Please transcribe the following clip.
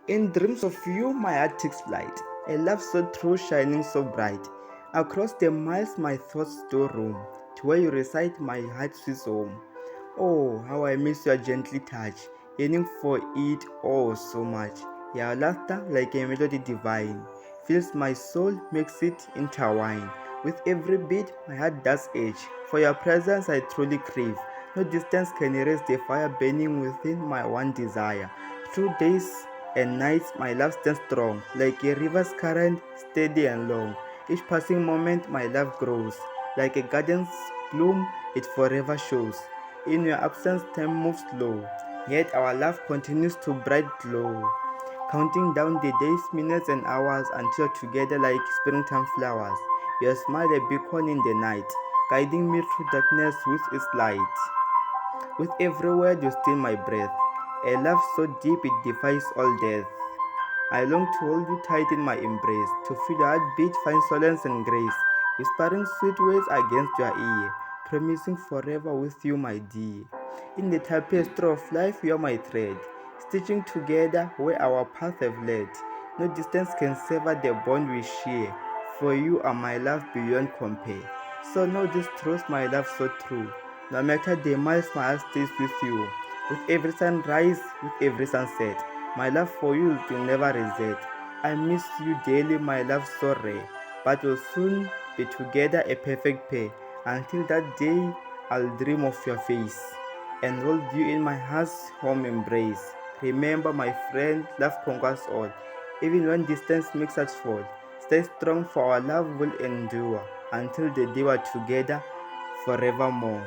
In dreams of you, my heart takes flight. A love so true, shining so bright. Across the miles, my thoughts store room. To where you reside, my heart sweets home. Oh, how I miss your gently touch, yearning for it oh so much. Your laughter, like a melody divine, fills my soul, makes it intertwine. With every beat, my heart does ache. For your presence, I truly crave. No distance can erase the fire burning within my one desire. Through days and nights, my love stands strong, like a river's current, steady and long. Each passing moment, my love grows. Like a garden's bloom, it forever shows. In your absence, time moves slow, yet our love continues to bright glow. Counting down the days, minutes, and hours until together like springtime flowers. Your smile a beacon in the night, guiding me through darkness with its light. With every word you steal my breath, a love so deep it defies all death. I long to hold you tight in my embrace, to feel your heartbeat find solace and grace, whispering sweet words against your ear, promising forever with you, my dear. In the tapestry of life, you are my thread, stitching together where our paths have led. No distance can sever the bond we share, for you are my love beyond compare. So know this truth, my love so true. No matter the miles, my heart stays with you. With every sunrise, with every sunset, my love for you will never reset. I miss you daily, my love so rare, but we'll soon be together a perfect pair. Until that day, I'll dream of your face and hold you in my heart's warm embrace. Remember, my friend, love conquers all, even when distance makes us fall. Stay strong, for our love will endure until the day we're together forevermore.